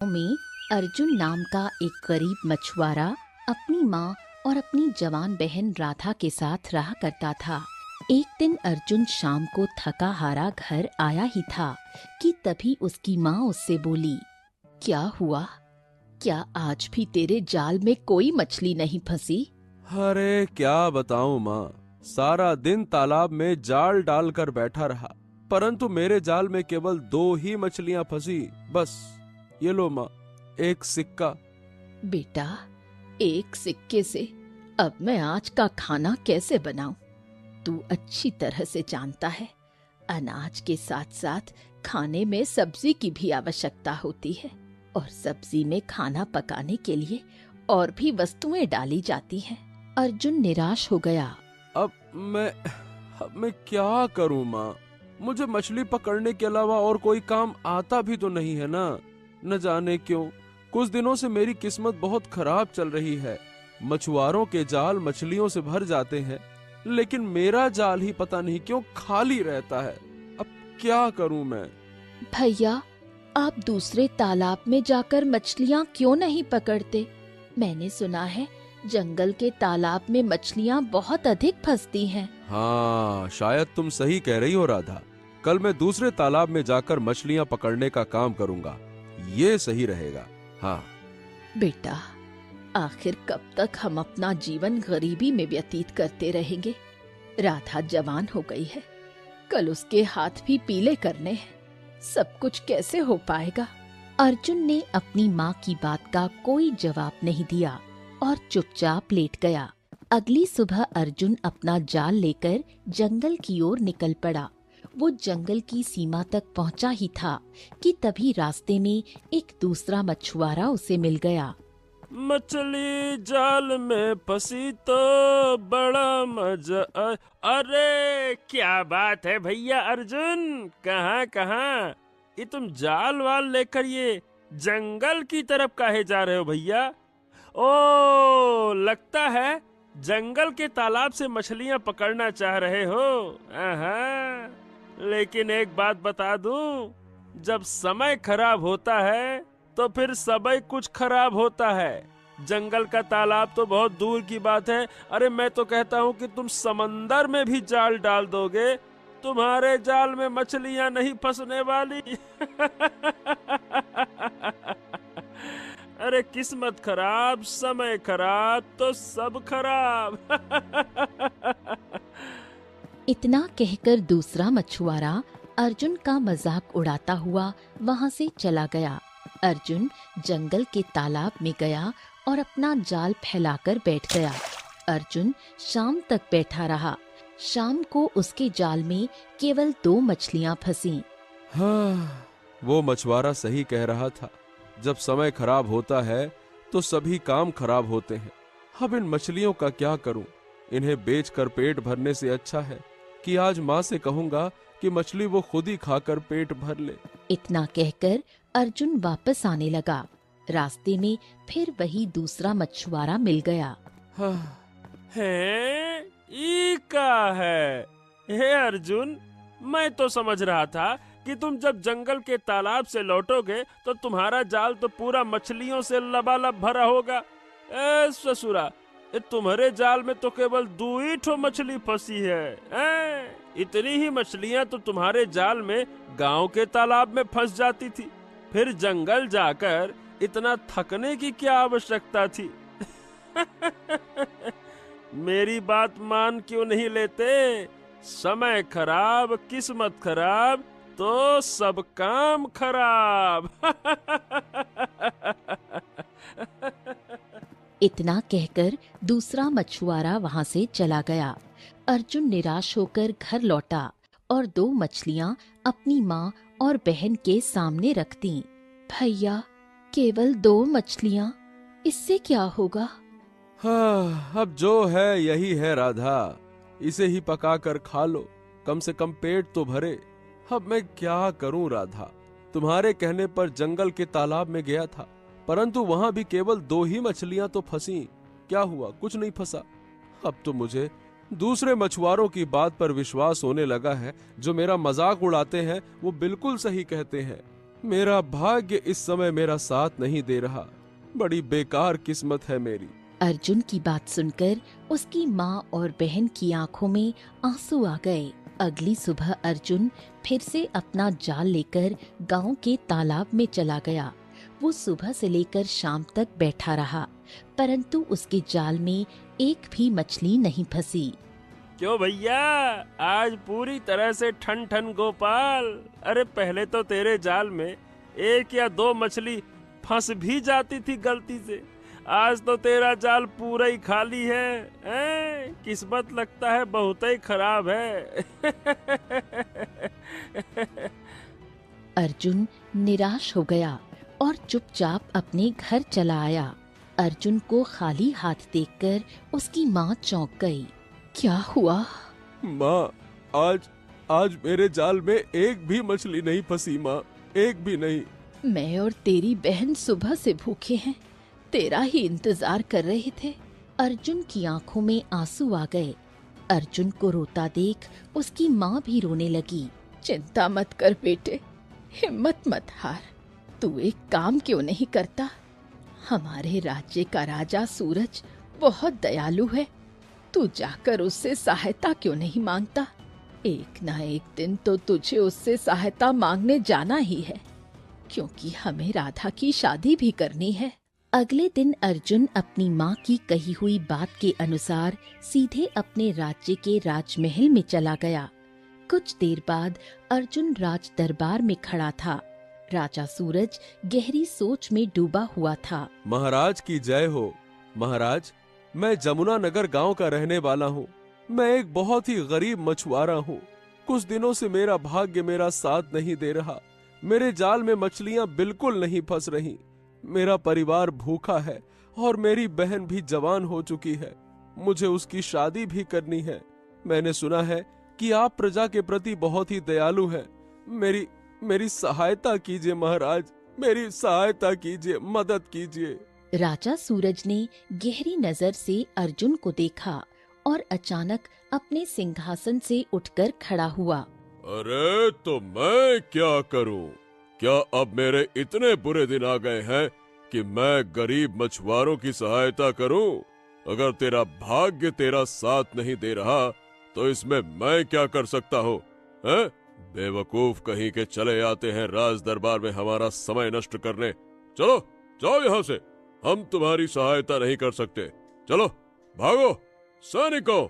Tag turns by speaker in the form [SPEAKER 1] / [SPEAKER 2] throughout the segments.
[SPEAKER 1] में अर्जुन नाम का एक गरीब मछुआरा अपनी माँ और अपनी जवान बहन राधा के साथ रहा करता था। एक दिन अर्जुन शाम को थका हारा घर आया ही था कि तभी उसकी माँ उससे बोली, क्या हुआ? क्या आज भी तेरे जाल में कोई मछली नहीं फंसी?
[SPEAKER 2] अरे क्या बताऊं माँ, सारा दिन तालाब में जाल डालकर बैठा रहा, परंतु मेरे जाल में केवल 2 ही मछलियां फंसी। बस ये लो माँ, एक सिक्का।
[SPEAKER 1] बेटा, एक सिक्के से अब मैं आज का खाना कैसे बनाऊं? तू अच्छी तरह से जानता है, अनाज के साथ साथ खाने में सब्जी की भी आवश्यकता होती है और सब्जी में खाना पकाने के लिए और भी वस्तुएं डाली जाती हैं। अर्जुन निराश हो गया।
[SPEAKER 2] अब मैं क्या करूं माँ? मुझे मछली पकड़ने के अलावा और कोई काम आता भी तो नहीं है ना। न जाने क्यों कुछ दिनों से मेरी किस्मत बहुत खराब चल रही है। मछुआरों के जाल मछलियों से भर जाते हैं, लेकिन मेरा जाल ही पता नहीं क्यों खाली रहता है। अब क्या करूं मैं?
[SPEAKER 1] भैया, आप दूसरे तालाब में जाकर मछलियाँ क्यों नहीं पकड़ते? मैंने सुना है जंगल के तालाब में मछलियाँ बहुत अधिक फंसती हैं।
[SPEAKER 2] हाँ, शायद तुम सही कह रही हो राधा। कल मैं दूसरे तालाब में जाकर मछलियां पकड़ने का काम करूंगा, ये सही रहेगा। हाँ
[SPEAKER 1] बेटा, आखिर कब तक हम अपना जीवन गरीबी में व्यतीत करते रहेंगे? राधा जवान हो गई है, कल उसके हाथ भी पीले करने हैं। सब कुछ कैसे हो पाएगा? अर्जुन ने अपनी माँ की बात का कोई जवाब नहीं दिया और चुपचाप लेट गया। अगली सुबह अर्जुन अपना जाल लेकर जंगल की ओर निकल पड़ा। वो जंगल की सीमा तक पहुंचा ही था कि तभी रास्ते में एक दूसरा मछुआरा उसे मिल गया।
[SPEAKER 2] मछली जाल में फंसी तो बड़ा मजा अरे क्या बात है भैया अर्जुन, कहाँ कहाँ? ये तुम जाल वाल लेकर ये जंगल की तरफ काहे जा रहे हो भैया? ओ, लगता है जंगल के तालाब से मछलियां पकड़ना चाह रहे हो। आहा, लेकिन एक बात बता दूं, जब समय खराब होता है तो फिर सबई कुछ खराब होता है। जंगल का तालाब तो बहुत दूर की बात है। अरे मैं तो कहता हूँ कि तुम समंदर में भी जाल डाल दोगे, तुम्हारे जाल में मछलियां नहीं फंसने वाली। अरे किस्मत खराब, समय खराब तो सब खराब।
[SPEAKER 1] इतना कहकर दूसरा मछुआरा अर्जुन का मजाक उड़ाता हुआ वहां से चला गया। अर्जुन जंगल के तालाब में गया और अपना जाल फैलाकर बैठ गया। अर्जुन शाम तक बैठा रहा। शाम को उसके जाल में केवल 2 मछलियां फंसी।
[SPEAKER 2] हाँ, वो मछुआरा सही कह रहा था। जब समय खराब होता है तो सभी काम खराब होते हैं। अब इन मछलियों का क्या करूं? इन्हें बेचकर पेट भरने से अच्छा है कि आज माँ से कहूंगा कि मछली वो खुद ही खाकर पेट भर ले।
[SPEAKER 1] इतना कहकर अर्जुन वापस आने लगा। रास्ते में फिर वही दूसरा मछुआरा मिल गया।
[SPEAKER 2] हाँ, है ई का है? हे अर्जुन, मैं तो समझ रहा था कि तुम जब जंगल के तालाब से लौटोगे तो तुम्हारा जाल तो पूरा मछलियों से लबालब भरा होगा। ए ससुरा, तुम्हारे जाल में तो केवल 2 ही ठो मछली फंसी है। इतनी ही मछलियां तो तुम्हारे जाल में गांव के तालाब में फंस जाती थी। फिर जंगल जाकर इतना थकने की क्या आवश्यकता थी? मेरी बात मान क्यों नहीं लेते? समय खराब, किस्मत खराब तो सब काम खराब।
[SPEAKER 1] इतना कहकर दूसरा मछुआरा वहां से चला गया। अर्जुन निराश होकर घर लौटा और 2 मछलियां अपनी माँ और बहन के सामने रख दी। भैया, केवल 2 मछलियां, इससे क्या होगा?
[SPEAKER 2] हाँ, अब जो है यही है राधा, इसे ही पका कर खा लो, कम से कम पेट तो भरे। अब मैं क्या करूं राधा? तुम्हारे कहने पर जंगल के तालाब में गया था, परंतु वहां भी केवल 2 ही मछलियां तो फंसी। क्या हुआ? कुछ नहीं फंसा। अब तो मुझे दूसरे मछुआरों की बात पर विश्वास होने लगा है। जो मेरा मजाक उड़ाते हैं वो बिल्कुल सही कहते हैं।
[SPEAKER 3] मेरा भाग्य इस समय मेरा साथ नहीं दे रहा। बड़ी बेकार किस्मत है मेरी।
[SPEAKER 1] अर्जुन की बात सुनकर उसकी माँ और बहन की आंखों में आंसू आ गए। अगली सुबह अर्जुन फिर से अपना जाल लेकर गांव के तालाब में चला गया। वो सुबह से लेकर शाम तक बैठा रहा, परंतु उसके जाल में एक भी मछली नहीं फंसी।
[SPEAKER 2] क्यों भैया, आज पूरी तरह से ठन ठन गोपाल। अरे पहले तो तेरे जाल में 1 या 2 मछली फंस भी जाती थी गलती से, आज तो तेरा जाल पूरा ही खाली है। किस्मत लगता है बहुत ही खराब है।
[SPEAKER 1] अर्जुन निराश हो गया और चुपचाप अपने घर चला आया। अर्जुन को खाली हाथ देखकर उसकी माँ चौंक गई। क्या हुआ?
[SPEAKER 3] माँ, आज मेरे जाल में एक भी मछली नहीं फंसी माँ, एक भी नहीं।
[SPEAKER 1] मैं और तेरी बहन सुबह से भूखे हैं, तेरा ही इंतजार कर रहे थे। अर्जुन की आंखों में आंसू आ गए। अर्जुन को रोता देख उसकी माँ भी रोने लगी। चिंता मत कर बेटे, हिम्मत मत हार। तू एक काम क्यों नहीं करता? हमारे राज्य का राजा सूरज बहुत दयालु है, तू जाकर उससे सहायता क्यों नहीं मांगता? एक ना एक दिन तो तुझे उससे सहायता मांगने जाना ही है, क्योंकि हमें राधा की शादी भी करनी है। अगले दिन अर्जुन अपनी माँ की कही हुई बात के अनुसार सीधे अपने राज्य के राजमहल में चला गया। कुछ देर बाद अर्जुन राज दरबार में खड़ा था। राजा सूरज गहरी सोच में डूबा हुआ था।
[SPEAKER 3] महाराज की जय हो। महाराज, मैं जमुना नगर गांव का रहने वाला हूँ। मैं एक बहुत ही गरीब मछुआरा हूँ। कुछ दिनों से मेरा भाग्य मेरा साथ नहीं दे रहा। मेरे जाल में मछलियाँ बिल्कुल नहीं फंस रही। मेरा परिवार भूखा है और मेरी बहन भी जवान हो चुकी है। मुझे उसकी शादी भी करनी है। मैंने सुना है कि आप प्रजा के प्रति बहुत ही दयालु हैं। मेरी सहायता कीजिए महाराज, मेरी सहायता कीजिए, मदद कीजिए।
[SPEAKER 1] राजा सूरज ने गहरी नजर से अर्जुन को देखा और अचानक अपने सिंहासन से उठकर खड़ा हुआ।
[SPEAKER 3] अरे तो मैं क्या करूं? क्या अब मेरे इतने बुरे दिन आ गए हैं कि मैं गरीब मछुआरों की सहायता करूं? अगर तेरा भाग्य तेरा साथ नहीं दे रहा तो इसमें मैं क्या कर सकता हूँ? बेवकूफ कहीं के चले आते हैं राज दरबार में हमारा समय नष्ट करने। चलो जाओ यहाँ से, हम तुम्हारी सहायता नहीं कर सकते। चलो भागो, सैनिकों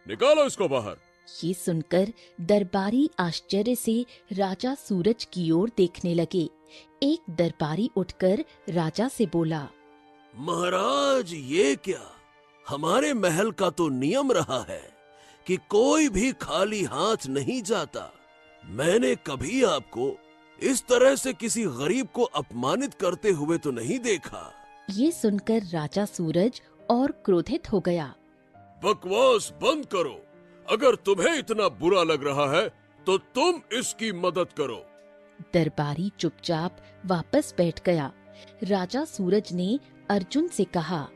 [SPEAKER 3] निकालो इसको बाहर।
[SPEAKER 1] ये सुनकर दरबारी आश्चर्य से राजा सूरज की ओर देखने लगे। एक दरबारी उठकर राजा से बोला,
[SPEAKER 4] महाराज ये क्या? हमारे महल का तो नियम रहा है कि कोई भी खाली हाथ नहीं जाता। मैंने कभी आपको इस तरह से किसी गरीब को अपमानित करते हुए तो नहीं देखा।
[SPEAKER 1] ये सुनकर राजा सूरज और क्रोधित हो गया।
[SPEAKER 4] बकवास बंद करो। अगर तुम्हें इतना बुरा लग रहा है तो तुम इसकी मदद करो।
[SPEAKER 1] दरबारी चुपचाप वापस बैठ गया। राजा सूरज ने अर्जुन से कहा,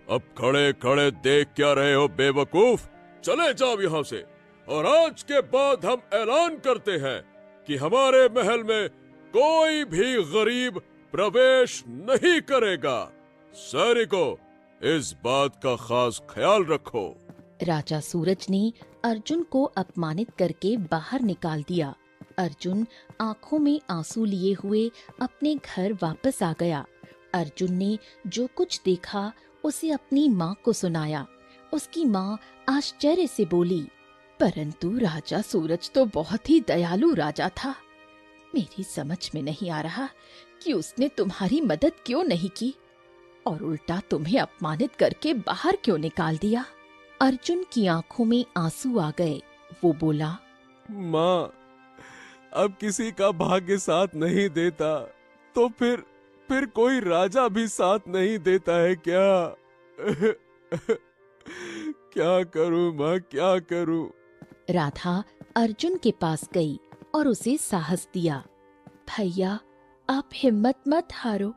[SPEAKER 3] अब खड़े खड़े देख क्या रहे हो बेवकूफ? चले जाओ यहाँ से, और आज के बाद हम ऐलान करते हैं कि हमारे महल में कोई भी गरीब प्रवेश नहीं करेगा। सैनिकों, इस बात का खास ख्याल रखो।
[SPEAKER 1] राजा सूरज ने अर्जुन को अपमानित करके बाहर निकाल दिया। अर्जुन आंखों में आंसू लिए हुए अपने घर वापस आ गया। अर्जुन ने जो कुछ देखा उसे अपनी माँ को सुनाया। उसकी माँ आश्चर्य से बोली, परंतु राजा सूरज तो बहुत ही दयालु राजा था। मेरी समझ में नहीं आ रहा कि उसने तुम्हारी मदद क्यों नहीं की और उल्टा तुम्हें अपमानित करके बाहर क्यों निकाल दिया। अर्जुन की आंखों में आंसू आ गए। वो बोला,
[SPEAKER 3] माँ, अब किसी का भाग्य साथ नहीं देता तो फिर कोई राजा भी साथ नहीं देता है क्या? क्या करूं माँ, क्या करूं?
[SPEAKER 1] राधा अर्जुन के पास गई और उसे साहस दिया। भैया, आप हिम्मत मत हारो।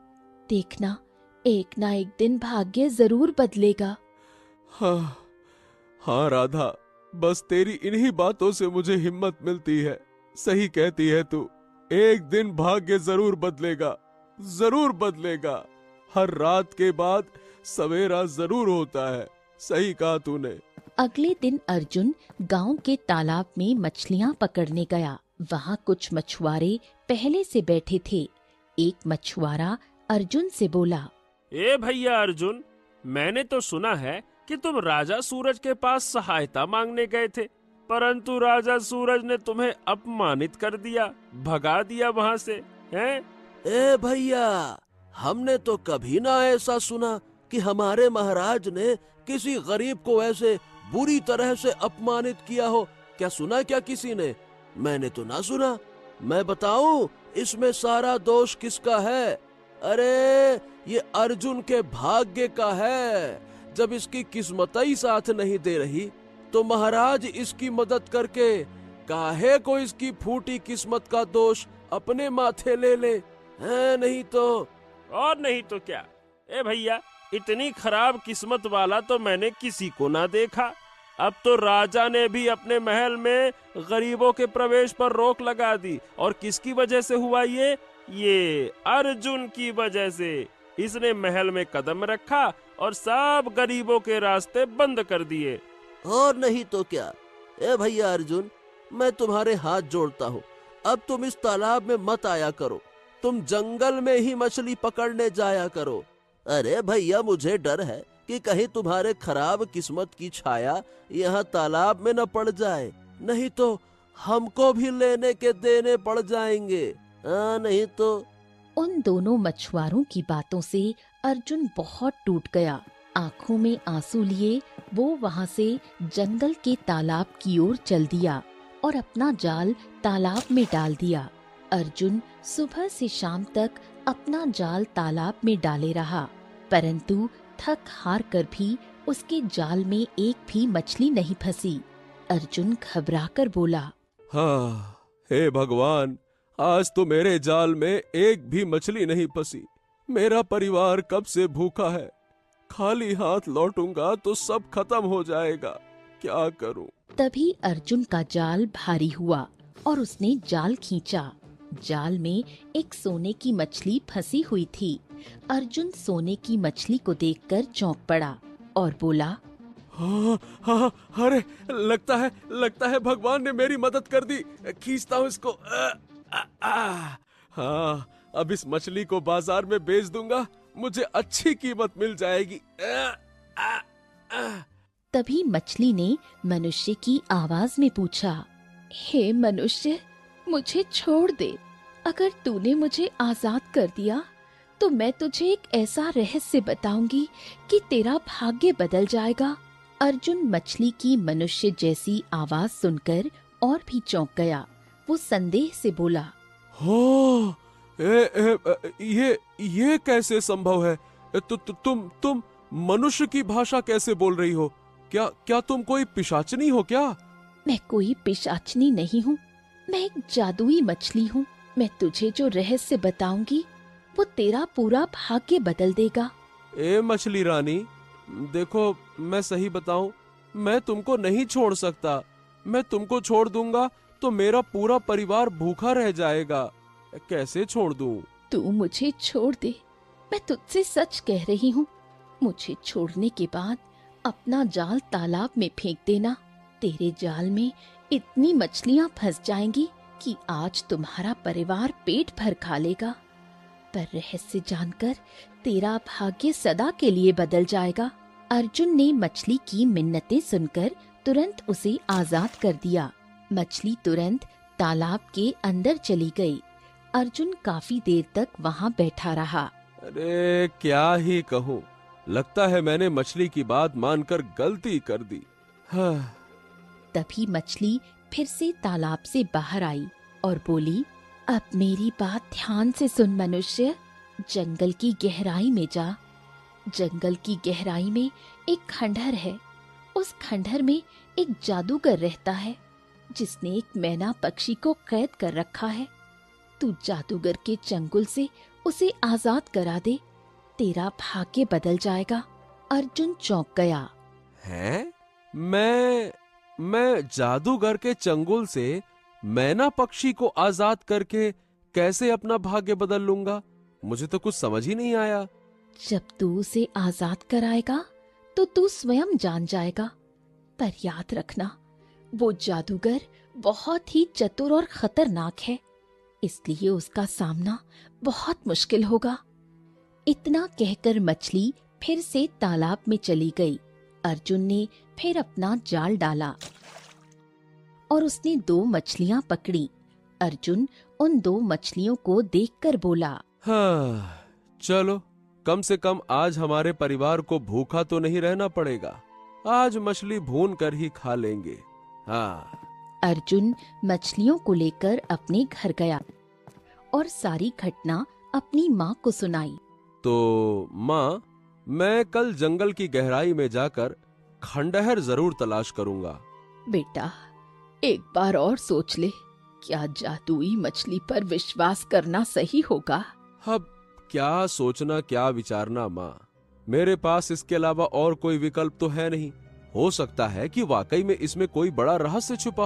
[SPEAKER 1] देखना, एक ना एक दिन भाग्य जरूर बदलेगा।
[SPEAKER 3] हाँ राधा, बस तेरी इन्हीं बातों से मुझे हिम्मत मिलती है। सही कहती है तू। एक दिन भाग्य जरूर बदलेगा, जरूर बदलेगा। हर रात के बाद सवेरा जरूर होता है। सही कहा तूने।
[SPEAKER 1] अगले दिन अर्जुन गांव के तालाब में मछलियां पकड़ने गया। वहां कुछ मछुआरे पहले से बैठे थे। एक मछुआरा अर्जुन से बोला,
[SPEAKER 2] ए भैया अर्जुन, मैंने तो सुना है कि तुम राजा सूरज के पास सहायता मांगने गए थे, परंतु राजा सूरज ने तुम्हें अपमानित कर दिया, भगा दिया वहां से, हैं?
[SPEAKER 4] ए भैया, हमने तो कभी ना ऐसा सुना कि हमारे महाराज ने किसी गरीब को ऐसे बुरी तरह से अपमानित किया हो। क्या सुना क्या किसी ने? मैंने तो ना सुना। मैं बताऊं इसमें सारा दोष किसका है? अरे ये अर्जुन के भाग्य का है। जब इसकी किस्मत ही साथ नहीं दे रही तो महाराज इसकी मदद करके काहे को इसकी फूटी किस्मत का दोष अपने माथे ले ले, है? नहीं तो
[SPEAKER 2] और नहीं तो क्या। ए भैया, इतनी खराब किस्मत वाला तो मैंने किसी को ना देखा। अब तो राजा ने भी अपने महल में गरीबों के प्रवेश पर रोक लगा दी। और किसकी वजह से हुआ ये अर्जुन की वजह से। इसने महल में कदम रखा और सब गरीबों के रास्ते बंद कर दिए।
[SPEAKER 4] और नहीं तो क्या। ए भैया अर्जुन, मैं तुम्हारे हाथ जोड़ता हूँ, अब तुम इस तालाब में मत आया करो। तुम जंगल में ही मछली पकड़ने जाया करो। अरे भैया, मुझे डर है कि कहीं तुम्हारे खराब किस्मत की छाया यहाँ तालाब में न पड़ जाए, नहीं तो हमको भी लेने के देने पड़ जाएंगे। नहीं तो।
[SPEAKER 1] उन दोनों मछुआरों की बातों से अर्जुन बहुत टूट गया। आंखों में आंसू लिए वो वहां से जंगल के तालाब की ओर चल दिया और अपना जाल तालाब में डाल दिया। अर्जुन सुबह से शाम तक अपना जाल तालाब में डाले रहा, परंतु थक हार कर भी उसके जाल में एक भी मछली नहीं फंसी। अर्जुन घबराकर बोला,
[SPEAKER 3] हाँ, हे भगवान, आज तो मेरे जाल में एक भी मछली नहीं फंसी। मेरा परिवार कब से भूखा है। खाली हाथ लौटूंगा तो सब खत्म हो जाएगा। क्या करूं?
[SPEAKER 1] तभी अर्जुन का जाल भारी हुआ और उसने जाल खींचा। जाल में एक सोने की मछली फंसी हुई थी। अर्जुन सोने की मछली को देखकर चौंक पड़ा और बोला,
[SPEAKER 3] हाँ हाँ, अरे लगता है भगवान ने मेरी मदद कर दी। खींचता हूँ इसको। हाँ, अब इस मछली को बाजार में बेच दूंगा, मुझे अच्छी कीमत मिल जाएगी।
[SPEAKER 1] तभी मछली ने मनुष्य की आवाज में पूछा, हे मनुष्य, मुझे छोड़ दे। अगर तूने मुझे आजाद कर दिया तो मैं तुझे एक ऐसा रहस्य बताऊंगी कि तेरा भाग्य बदल जाएगा। अर्जुन मछली की मनुष्य जैसी आवाज सुनकर और भी चौंक गया। वो संदेह से बोला,
[SPEAKER 3] हो, ये कैसे संभव है? तुम मनुष्य की भाषा कैसे बोल रही हो? क्या तुम कोई पिशाचनी हो क्या?
[SPEAKER 1] मैं कोई पिशाचनी नहीं हूँ, मैं एक जादुई मछली हूँ। मैं तुझे जो रहस्य बताऊंगी वो तेरा पूरा भाग्य बदल देगा।
[SPEAKER 3] ए मछली रानी, देखो, मैं सही बताऊं, मैं तुमको नहीं छोड़ सकता। मैं तुमको छोड़ दूंगा तो मेरा पूरा परिवार भूखा रह जाएगा। कैसे छोड़ दूं?
[SPEAKER 1] तू मुझे छोड़ दे, मैं तुझसे सच कह रही हूँ। मुझे छोड़ने के बाद अपना जाल तालाब में फेंक देना। तेरे जाल में इतनी मछलियाँ फंस जाएंगी कि आज तुम्हारा परिवार पेट भर खा लेगा। पर रहस्य जानकर तेरा भाग्य सदा के लिए बदल जाएगा। अर्जुन ने मछली की मिन्नतें सुनकर तुरंत उसे आजाद कर दिया। मछली तुरंत तालाब के अंदर चली गई। अर्जुन काफी देर तक वहाँ बैठा रहा।
[SPEAKER 3] अरे क्या ही कहूँ, लगता है मैंने मछली की बात मानकर गलती कर दी। हाँ।
[SPEAKER 1] तभी मछली फिर से तालाब से बाहर आई और बोली, अब मेरी बात ध्यान से सुन मनुष्य। जंगल की गहराई में जा। जंगल की गहराई में एक खंडहर है। उस खंडहर में एक जादूगर रहता है जिसने एक मैना पक्षी को कैद कर रखा है। तू जादूगर के चंगुल से उसे आजाद करा दे, तेरा भाग्य बदल जाएगा। अर्जुन चौंक गया।
[SPEAKER 3] हैं? मैं जादूगर के चंगुल से मैना पक्षी को आजाद करके कैसे अपना भाग्य बदल लूंगा? मुझे तो कुछ समझ ही नहीं आया।
[SPEAKER 1] जब तू उसे आजाद कराएगा तो तू स्वयं जान जाएगा। पर याद रखना, वो जादूगर बहुत ही चतुर और खतरनाक है, इसलिए उसका सामना बहुत मुश्किल होगा। इतना कहकर मछली फिर से तालाब में चली गई। अर्जुन ने फिर अपना जाल डाला और उसने 2 मछलियां पकड़ी। अर्जुन उन 2 मछलियों को देखकर बोला,
[SPEAKER 3] हाँ, चलो कम से कम आज हमारे परिवार को भूखा तो नहीं रहना पड़ेगा। आज मछली भून कर ही खा लेंगे। हाँ।
[SPEAKER 1] अर्जुन मछलियों को लेकर अपने घर गया और सारी घटना अपनी माँ को सुनाई।
[SPEAKER 3] तो माँ, मैं कल जंगल की गहराई में जाकर खंडहर जरूर तलाश करूंगा।
[SPEAKER 1] बेटा, एक बार और सोच ले, क्या जादुई मछली पर विश्वास करना सही होगा?
[SPEAKER 3] अब क्या सोचना क्या विचारना माँ, मेरे पास इसके अलावा और कोई विकल्प तो है नहीं। हो सकता है कि वाकई में इसमें कोई बड़ा रहस्य छुपा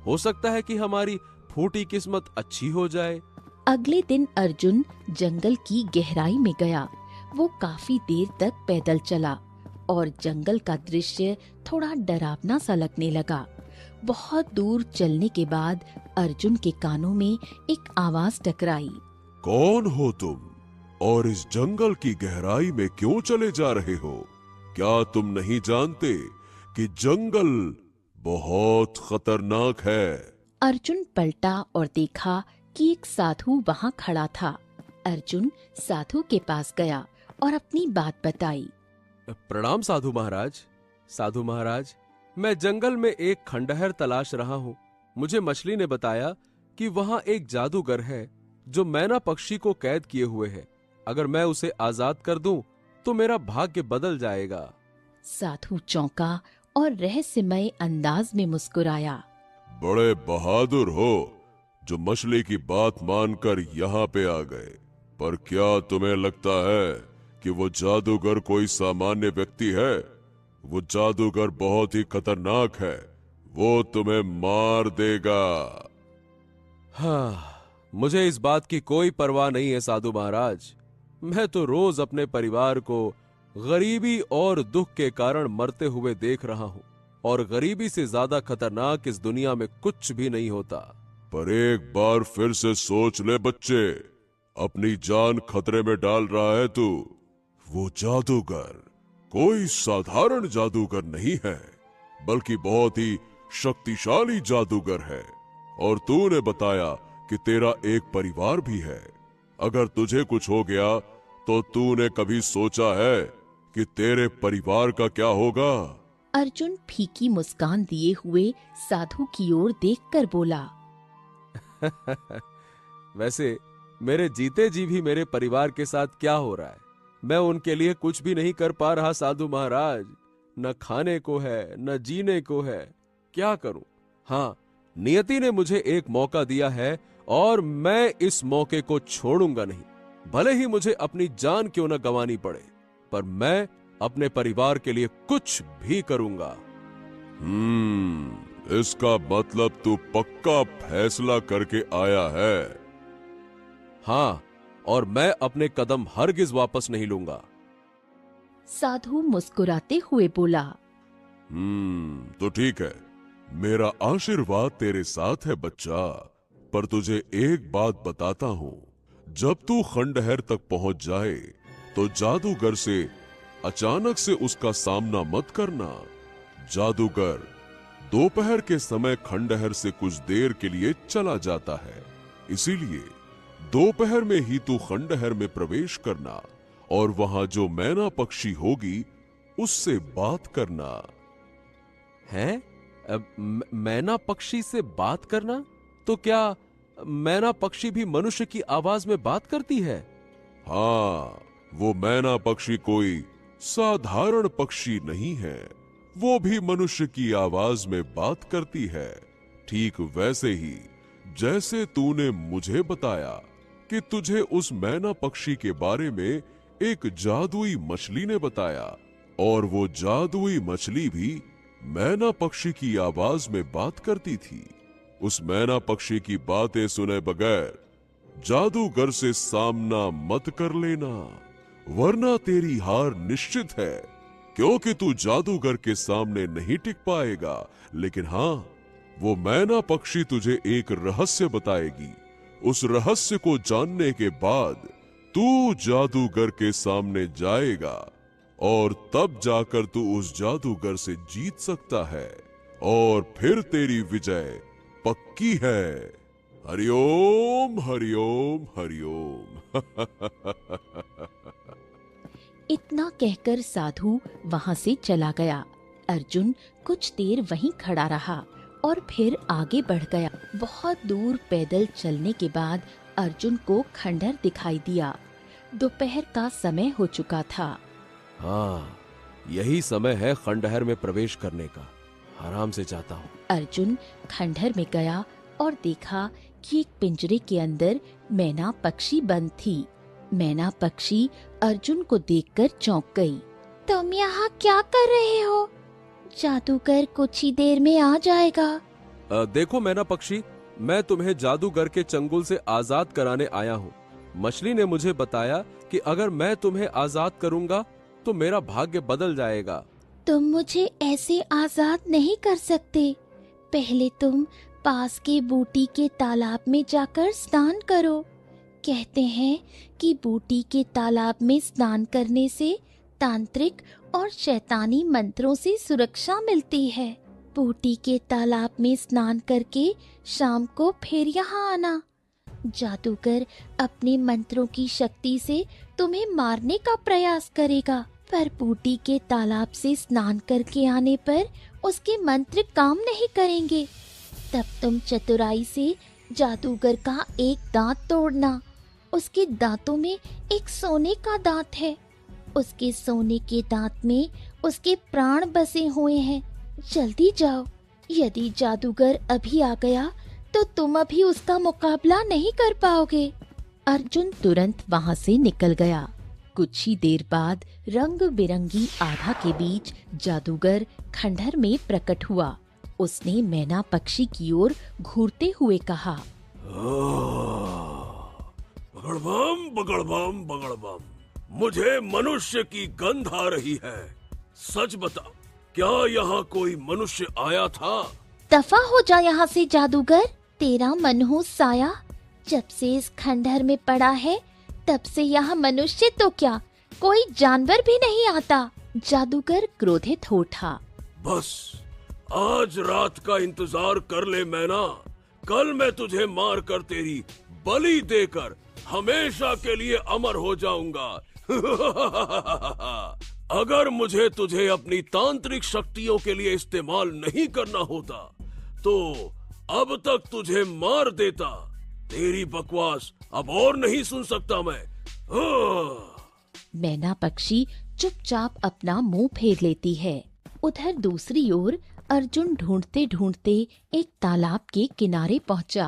[SPEAKER 3] हो सकता है कि हमारी फूटी किस्मत अच्छी हो जाए।
[SPEAKER 1] अगले दिन अर्जुन जंगल की गहराई में गया। वो काफी देर तक पैदल चला और जंगल का दृश्य थोड़ा डरावना सा लगने लगा। बहुत दूर चलने के बाद अर्जुन के कानों में एक आवाज टकराई।
[SPEAKER 4] कौन हो तुम और इस जंगल की गहराई में क्यों चले जा रहे हो? क्या तुम नहीं जानते कि जंगल बहुत खतरनाक है?
[SPEAKER 1] अर्जुन पलटा और देखा कि एक साधु वहाँ खड़ा था। अर्जुन साधु के पास गया और अपनी बात बताई।
[SPEAKER 3] प्रणाम साधु महाराज। साधु महाराज, मैं जंगल में एक खंडहर तलाश रहा हूँ। मुझे मछली ने बताया कि वहाँ एक जादूगर है जो मैना पक्षी को कैद किए हुए है। अगर मैं उसे आजाद कर दूं तो मेरा भाग्य बदल जाएगा।
[SPEAKER 1] साधु चौंका और रहस्यमय अंदाज में मुस्कुराया।
[SPEAKER 4] बड़े बहादुर हो जो मछली की बात मानकर यहाँ पे आ गए। पर क्या तुम्हें लगता है कि वो जादूगर कोई सामान्य व्यक्ति है? वो जादूगर बहुत ही खतरनाक है। वो तुम्हें मार देगा।
[SPEAKER 3] हाँ, मुझे इस बात की कोई परवाह नहीं है साधु महाराज। मैं तो रोज अपने परिवार को गरीबी और दुख के कारण मरते हुए देख रहा हूँ, और गरीबी से ज्यादा खतरनाक इस दुनिया में कुछ भी नहीं होता।
[SPEAKER 4] पर एक बार फिर से सोच ले बच्चे, अपनी जान खतरे में डाल रहा है तू। वो जादूगर कोई साधारण जादूगर नहीं है, बल्कि बहुत ही शक्तिशाली जादूगर है। और तूने बताया कि तेरा एक परिवार भी है। अगर तुझे कुछ हो गया तो तूने कभी सोचा है कि तेरे परिवार का क्या होगा?
[SPEAKER 1] अर्जुन फीकी मुस्कान दिए हुए साधु की ओर देखकर बोला।
[SPEAKER 3] वैसे मेरे जीते जी भी मेरे परिवार के साथ क्या हो रहा है? मैं उनके लिए कुछ भी नहीं कर पा रहा साधु महाराज। न खाने को है, न जीने को है। क्या करूं? हाँ, नियति ने मुझे एक मौका दिया है और मैं इस मौके को छोड़ूंगा नहीं। भले ही मुझे अपनी जान क्यों न गंवानी पड़े, पर मैं अपने परिवार के लिए कुछ भी करूंगा।
[SPEAKER 4] इसका मतलब तू पक्का फैसला करके आया है?
[SPEAKER 3] हाँ, और मैं अपने कदम हरगिज वापस नहीं लूंगा।
[SPEAKER 1] साधु मुस्कुराते हुए बोला।
[SPEAKER 4] तो ठीक है, मेरा आशीर्वाद तेरे साथ है बच्चा। पर तुझे एक बात बताता हूँ, जब तू खंडहर तक पहुंच जाए तो जादूगर से अचानक से उसका सामना मत करना। जादूगर दोपहर के समय खंडहर से कुछ देर के लिए चला जाता है, इसीलिए दोपहर में ही तू खंडहर में प्रवेश करना और वहां जो मैना पक्षी होगी उससे बात करना।
[SPEAKER 3] हैं? मैना पक्षी से बात करना? तो क्या मैना पक्षी भी मनुष्य की आवाज में बात करती है?
[SPEAKER 4] हाँ, वो मैना पक्षी कोई साधारण पक्षी नहीं है। वो भी मनुष्य की आवाज में बात करती है। ठीक वैसे ही जैसे तूने मुझे बताया कि तुझे उस मैना पक्षी के बारे में एक जादुई मछली ने बताया, और वो जादुई मछली भी मैना पक्षी की आवाज में बात करती थी। उस मैना पक्षी की बातें सुने बगैर
[SPEAKER 5] जादूगर से सामना मत कर लेना, वरना तेरी हार निश्चित है, क्योंकि तू जादूगर के सामने नहीं टिक पाएगा। लेकिन हाँ, वो मैना पक्षी तुझे एक रहस्य बताएगी। उस रहस्य को जानने के बाद तू जादूगर के सामने जाएगा और तब जाकर तू उस जादूगर से जीत सकता है और फिर तेरी विजय पक्की है। हरिओम हरिओम हरिओम।
[SPEAKER 1] इतना कहकर साधु वहां से चला गया। अर्जुन कुछ देर वहीं खड़ा रहा और फिर आगे बढ़ गया। बहुत दूर पैदल चलने के बाद अर्जुन को खंडहर दिखाई दिया। दोपहर का समय हो चुका था।
[SPEAKER 3] हाँ, यही समय है खंडहर में प्रवेश करने का। आराम से जाता हूँ।
[SPEAKER 1] अर्जुन खंडहर में गया और देखा कि एक पिंजरे के अंदर मैना पक्षी बंद थी। मैना पक्षी अर्जुन को देखकर चौंक गई। तुम यहाँ क्या कर रहे हो? जादूगर कुछ ही देर में आ जाएगा।
[SPEAKER 3] देखो मैना पक्षी, मैं तुम्हें जादूगर के चंगुल से आजाद कराने आया हूँ। मछली ने मुझे बताया कि अगर मैं तुम्हें आजाद करूँगा तो मेरा भाग्य बदल जाएगा।
[SPEAKER 1] तुम मुझे ऐसे आजाद नहीं कर सकते। पहले तुम पास के बूटी के तालाब में जाकर स्नान करो। कहते हैं कि बूटी के तालाब में स्नान करने से तांत्रिक और शैतानी मंत्रों से सुरक्षा मिलती है। बूटी के तालाब में स्नान करके शाम को फिर यहाँ आना। जादूगर अपने मंत्रों की शक्ति से तुम्हें मारने का प्रयास करेगा, पर बूटी के तालाब से स्नान करके आने पर उसके मंत्र काम नहीं करेंगे। तब तुम चतुराई से जादूगर का एक दांत तोड़ना। उसके दांतों में एक सोने का दांत है। उसके सोने के दांत में उसके प्राण बसे हुए हैं। जल्दी जाओ। यदि जादूगर अभी आ गया तो तुम अभी उसका मुकाबला नहीं कर पाओगे। अर्जुन तुरंत वहां से निकल गया। कुछ ही देर बाद रंग बिरंगी आभा के बीच जादूगर खंडहर में प्रकट हुआ। उसने मैना पक्षी की ओर घूरते हुए कहा,
[SPEAKER 4] बगड़बम बगड़बम बगड़बम, मुझे मनुष्य की गंध आ रही है। सच बता, क्या यहाँ कोई मनुष्य आया था?
[SPEAKER 1] दफा हो जा यहाँ से जादूगर। तेरा मनहूस साया जब से इस खंडहर में पड़ा है तब से यहाँ मनुष्य तो क्या, कोई जानवर भी नहीं आता। जादूगर क्रोधित हो उठा।
[SPEAKER 4] बस आज रात का इंतजार कर ले मैना। कल मैं तुझे मार कर तेरी बलि देकर हमेशा के लिए अमर हो जाऊंगा। अगर मुझे तुझे अपनी तांत्रिक शक्तियों के लिए इस्तेमाल नहीं करना होता तो अब तक तुझे मार देता। तेरी बकवास अब और नहीं सुन सकता मैं।
[SPEAKER 1] मैना पक्षी चुपचाप अपना मुंह फेर लेती है। उधर दूसरी ओर अर्जुन ढूंढते ढूंढते एक तालाब के किनारे पहुंचा।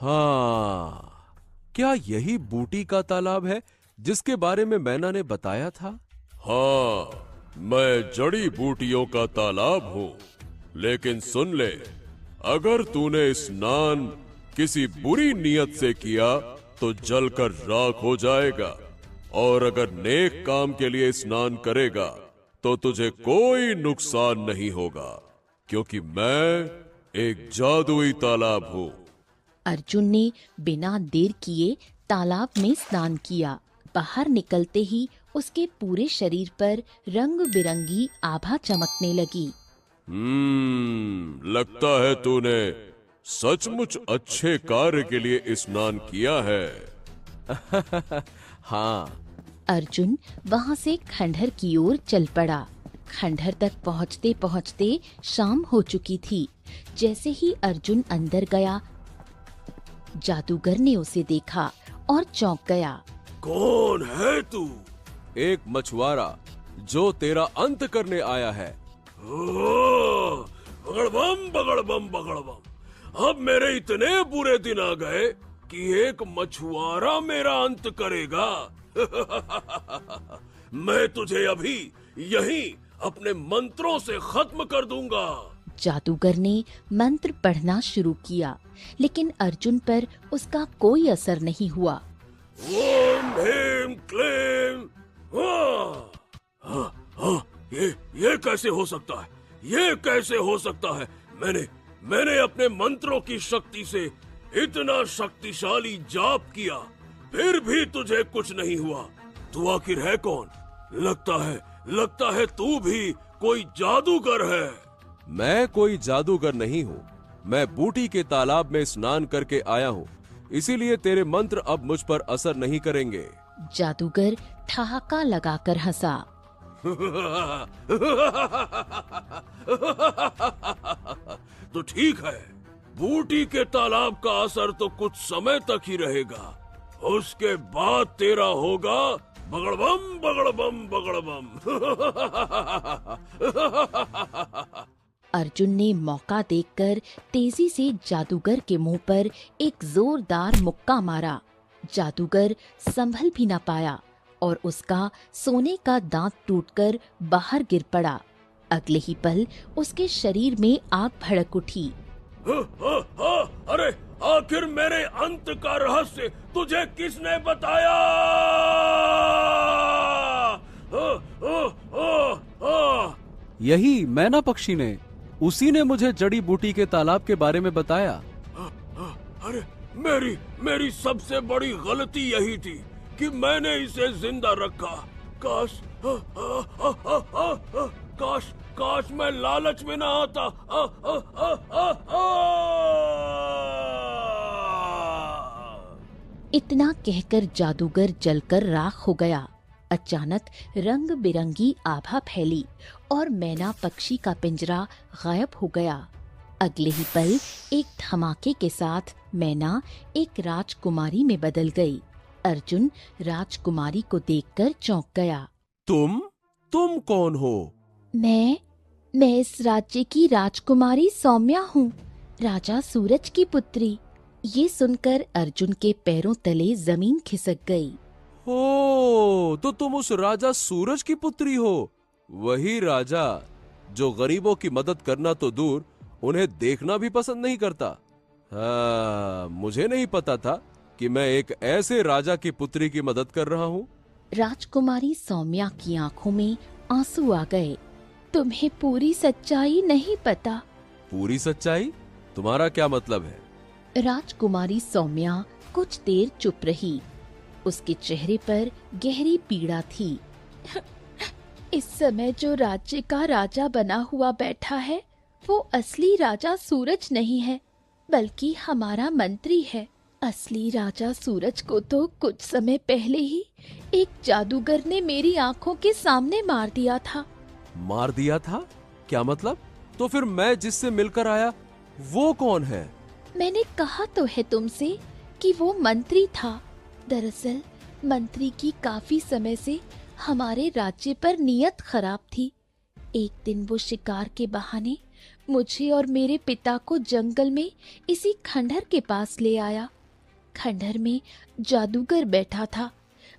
[SPEAKER 3] हाँ, क्या यही बूटी का तालाब है जिसके बारे में मैना ने बताया था?
[SPEAKER 5] हाँ, मैं जड़ी बूटियों का तालाब हूँ। लेकिन सुन ले, अगर तूने स्नान किसी बुरी नियत से किया तो जलकर राख हो जाएगा, और अगर नेक काम के लिए स्नान करेगा तो तुझे कोई नुकसान नहीं होगा, क्योंकि मैं एक जादुई तालाब हूँ।
[SPEAKER 1] अर्जुन ने बिना देर किए तालाब में स्नान किया। बाहर निकलते ही उसके पूरे शरीर पर रंग बिरंगी आभा चमकने लगी।
[SPEAKER 5] लगता है तूने सचमुच अच्छे कार्य के लिए स्नान किया है।
[SPEAKER 3] हाँ।
[SPEAKER 1] अर्जुन वहां से खंडहर की ओर चल पड़ा। खंडहर तक पहुंचते पहुंचते शाम हो चुकी थी। जैसे ही अर्जुन अंदर गया, जादूगर ने उसे देखा और चौंक गया।
[SPEAKER 4] कौन है तू?
[SPEAKER 3] एक मछुआरा जो तेरा अंत करने आया है।
[SPEAKER 4] बगड़बम बगड़बम बगड़बम, अब मेरे इतने बुरे दिन आ गए कि एक मछुआरा मेरा अंत करेगा। मैं तुझे अभी यहीं अपने मंत्रों से खत्म कर दूंगा।
[SPEAKER 1] जादूगर ने मंत्र पढ़ना शुरू किया, लेकिन अर्जुन पर उसका कोई असर नहीं हुआ।
[SPEAKER 4] ओम ह्रीं क्लीं। ये कैसे हो सकता है? ये कैसे हो सकता है? मैंने अपने मंत्रों की शक्ति से इतना शक्तिशाली जाप किया, फिर भी तुझे कुछ नहीं हुआ। तू आखिर है कौन? लगता है तू भी कोई जादूगर है।
[SPEAKER 3] मैं कोई जादूगर नहीं हूँ। मैं बूटी के तालाब में स्नान करके आया हूँ, इसीलिए तेरे मंत्र अब मुझ पर असर नहीं करेंगे।
[SPEAKER 1] जादूगर ठहाका लगाकर हंसा।
[SPEAKER 4] तो ठीक है, बूटी के तालाब का असर तो कुछ समय तक ही रहेगा, उसके बाद तेरा होगा बगड़बम बगड़बम बगड़बम।
[SPEAKER 1] अर्जुन ने मौका देखकर तेजी से जादूगर के मुंह पर एक जोरदार मुक्का मारा। जादूगर संभल भी न पाया और उसका सोने का दांत टूटकर बाहर गिर पड़ा। अगले ही पल उसके शरीर में आग भड़क उठी।
[SPEAKER 4] अरे आखिर मेरे अंत का रहस्य तुझे किसने बताया?
[SPEAKER 3] यही मैना पक्षी ने, उसी ने मुझे जड़ी बूटी के तालाब के बारे में बताया।
[SPEAKER 4] अरे मेरी सबसे बड़ी गलती यही थी कि मैंने इसे जिंदा रखा। काश मैं लालच में ना आता।
[SPEAKER 1] इतना कहकर जादूगर जलकर राख हो गया। अचानक रंग बिरंगी आभा फैली और मैना पक्षी का पिंजरा गायब हो गया। अगले ही पल एक धमाके के साथ मैना एक राजकुमारी में बदल गई। अर्जुन राजकुमारी को देखकर चौंक गया।
[SPEAKER 3] तुम कौन हो?
[SPEAKER 1] मैं इस राज्य की राजकुमारी सौम्या हूँ, राजा सूरज की पुत्री। ये सुनकर अर्जुन के पैरों तले जमीन खिसक गई।
[SPEAKER 3] ओ, तो तुम उस राजा सूरज की पुत्री हो, वही राजा जो गरीबों की मदद करना तो दूर, उन्हें देखना भी पसंद नहीं करता। हाँ, मुझे नहीं पता था कि मैं एक ऐसे राजा की पुत्री की मदद कर रहा हूँ।
[SPEAKER 1] राजकुमारी सौम्या की आंखों में आंसू आ गए। तुम्हें पूरी सच्चाई नहीं पता।
[SPEAKER 3] पूरी सच्चाई? तुम्हारा क्या मतलब है?
[SPEAKER 1] राजकुमारी सौम्या कुछ देर चुप रही। उसके चेहरे पर गहरी पीड़ा थी। इस समय जो राज्य का राजा बना हुआ बैठा है, वो असली राजा सूरज नहीं है, बल्कि हमारा मंत्री है। असली राजा सूरज को तो कुछ समय पहले ही एक जादूगर ने मेरी आंखों के सामने मार दिया था।
[SPEAKER 3] मार दिया था? क्या मतलब? तो फिर मैं जिससे मिलकर आया वो कौन है?
[SPEAKER 1] मैंने कहा तो है तुमसे कि वो मंत्री था। दरअसल मंत्री की काफी समय से हमारे राज्य पर नियत खराब थी। एक दिन वो शिकार के बहाने मुझे और मेरे पिता को जंगल में इसी खंडहर के पास ले आया। खंडहर में जादूगर बैठा था।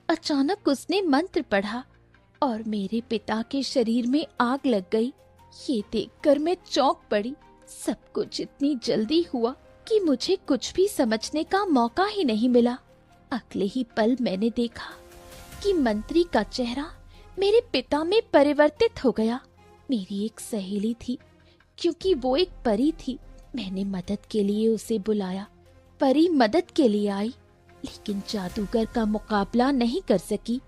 [SPEAKER 1] अचानक उसने मंत्र पढ़ा और मेरे पिता के शरीर में आग लग गई। ये देखकर मैं चौंक पड़ी। सब कुछ इतनी जल्दी हुआ कि मुझे कुछ भी समझने का मौका ही नहीं मिला। अगले ही पल मैंने देखा कि मंत्री का चेहरा मेरे पिता में परिवर्तित हो गया। मेरी एक सहेली थी, क्योंकि वो एक परी थी। मैंने मदद के लिए उसे बुलाया। परी मदद के लिए आई, लेकिन जादूगर का मुकाबला नहीं कर सकी।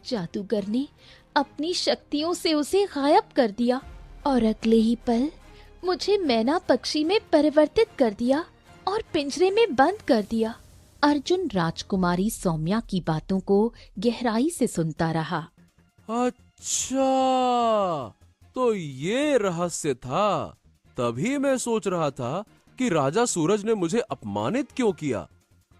[SPEAKER 1] जादूगर ने अपनी शक्तियों से उसे गायब कर दिया और अगले ही पल मुझे मैना पक्षी में परिवर्तित कर दिया और पिंजरे में बंद कर दिया। अर्जुन राजकुमारी सौम्या की बातों को गहराई से सुनता रहा।
[SPEAKER 3] अच्छा, तो ये रहस्य था। तभी मैं सोच रहा था कि राजा सूरज ने मुझे अपमानित क्यों किया।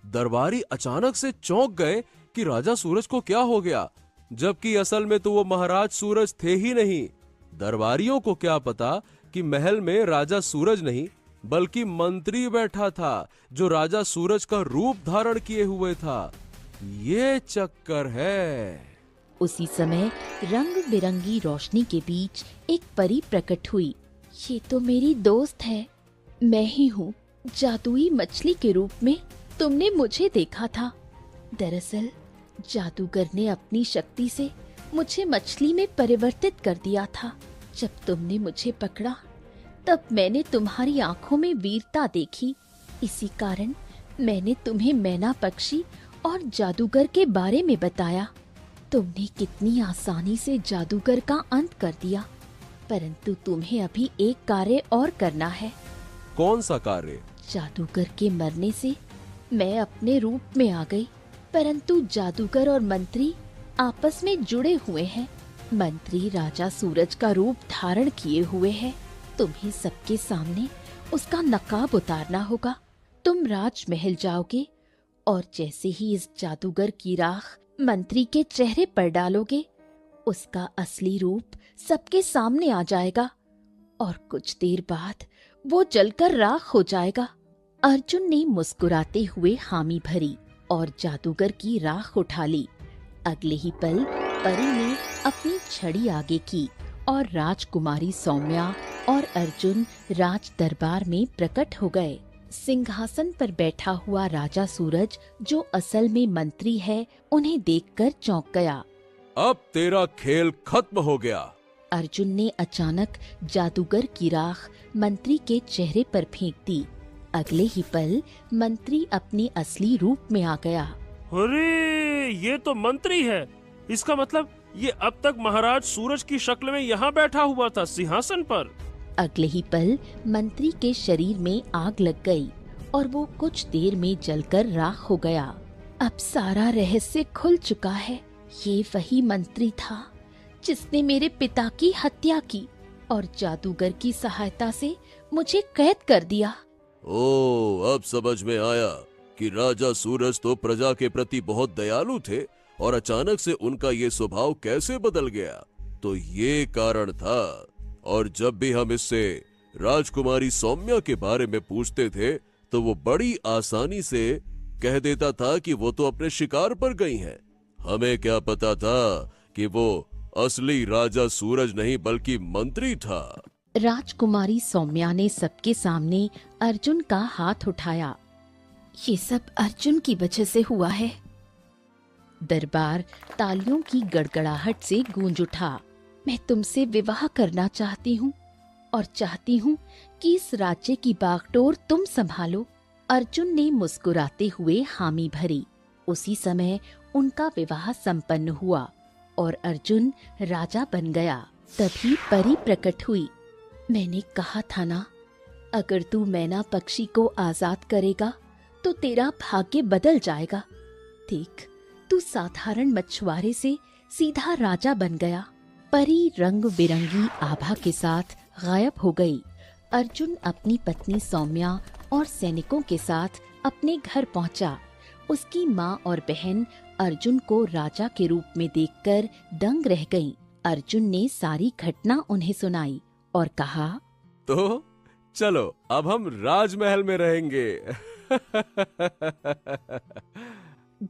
[SPEAKER 3] दरबारी अचानक से चौंक गए कि राजा सूरज को क्या हो गया, जबकि असल में तो वो महाराज सूरज थे ही नहीं। दरबारियों को क्या पता कि महल में राजा सूरज नहीं बल्कि मंत्री बैठा था, जो राजा सूरज का रूप धारण किए हुए था। ये चक्कर है।
[SPEAKER 1] उसी समय रंग बिरंगी रोशनी के बीच एक परी प्रकट हुई। ये तो मेरी दोस्त है, मैं ही हूँ। जादुई मछली के रूप में तुमने मुझे देखा था। दरअसल जादूगर ने अपनी शक्ति से मुझे मछली में परिवर्तित कर दिया था। जब तुमने मुझे पकड़ा तब मैंने तुम्हारी आंखों में वीरता देखी। इसी कारण मैंने तुम्हें मैना पक्षी और जादूगर के बारे में बताया। तुमने कितनी आसानी से जादूगर का अंत कर दिया, परंतु तुम्हें अभी एक कार्य और करना है।
[SPEAKER 3] कौन सा कार्य?
[SPEAKER 1] जादूगर के मरने से मैं अपने रूप में आ गई, परंतु जादूगर और मंत्री आपस में जुड़े हुए हैं। मंत्री राजा सूरज का रूप धारण किए हुए है। तुम्हें सबके सामने उसका नकाब उतारना होगा। तुम राजमहल जाओगे और जैसे ही इस जादूगर की राख मंत्री के चेहरे पर डालोगे, उसका असली रूप सबके सामने आ जाएगा और कुछ देर बाद वो जलकर राख हो जाएगा। अर्जुन ने मुस्कुराते हुए हामी भरी और जादूगर की राख उठा ली। अगले ही पल परी ने अपनी छड़ी आगे की और राजकुमारी सौम्या और अर्जुन राज दरबार में प्रकट हो गए। सिंहासन पर बैठा हुआ राजा सूरज, जो असल में मंत्री है, उन्हें देखकर चौंक गया।
[SPEAKER 3] अब तेरा खेल खत्म हो गया।
[SPEAKER 1] अर्जुन ने अचानक जादूगर की राख मंत्री के चेहरे पर फेंक दी। अगले ही पल मंत्री अपने असली रूप में आ गया।
[SPEAKER 2] अरे ये तो मंत्री है। इसका मतलब ये अब तक महाराज सूरज की शक्ल में यहाँ बैठा हुआ था सिंहासन पर।
[SPEAKER 1] अगले ही पल मंत्री के शरीर में आग लग गई और वो कुछ देर में जलकर राख हो गया। अब सारा रहस्य खुल चुका है। ये वही मंत्री था जिसने मेरे पिता की हत्या की और जादूगर की सहायता से मुझे कैद कर दिया।
[SPEAKER 4] ओ, अब समझ में आया कि राजा सूरज तो प्रजा के प्रति बहुत दयालु थे और अचानक से उनका ये स्वभाव कैसे बदल गया। तो ये कारण था। और जब भी हम इससे राजकुमारी सौम्या के बारे में पूछते थे तो वो बड़ी आसानी से कह देता था कि वो तो अपने शिकार पर गई हैं। हमें क्या पता था कि वो असली राजा सूरज नहीं बल्कि मंत्री था।
[SPEAKER 1] राजकुमारी सौम्या ने सबके सामने अर्जुन का हाथ उठाया। ये सब अर्जुन की वजह से हुआ है। दरबार तालियों की गड़गड़ाहट से गूंज उठा। मैं तुमसे विवाह करना चाहती हूँ और चाहती हूँ कि इस राज्य की बागडोर तुम संभालो। अर्जुन ने मुस्कुराते हुए हामी भरी। उसी समय उनका विवाह संपन्न हुआ और अर्जुन राजा बन गया। तभी परी प्रकट हुई। मैंने कहा था ना, अगर तू मैना पक्षी को आजाद करेगा तो तेरा भाग्य बदल जाएगा। देख, तू साधारण मछुआरे से सीधा राजा बन गया। परी रंग बिरंगी आभा के साथ गायब हो गई। अर्जुन अपनी पत्नी सौम्या और सैनिकों के साथ अपने घर पहुंचा। उसकी माँ और बहन अर्जुन को राजा के रूप में देखकर दंग रह गईं। अर्जुन ने सारी घटना उन्हें सुनाई और कहा,
[SPEAKER 3] तो चलो अब हम राजमहल में रहेंगे।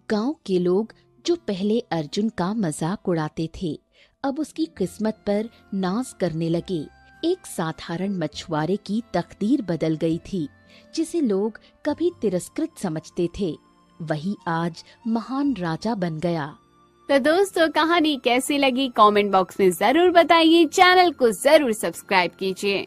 [SPEAKER 1] गांव के लोग जो पहले अर्जुन का मजाक उड़ाते थे, अब उसकी किस्मत पर नाज करने लगे। एक साधारण मछुआरे की तकदीर बदल गई थी, जिसे लोग कभी तिरस्कृत समझते थे, वही आज महान राजा बन गया।
[SPEAKER 6] तो दोस्तों, कहानी कैसी लगी कमेंट बॉक्स में जरूर बताइए। चैनल को जरूर सब्सक्राइब कीजिए।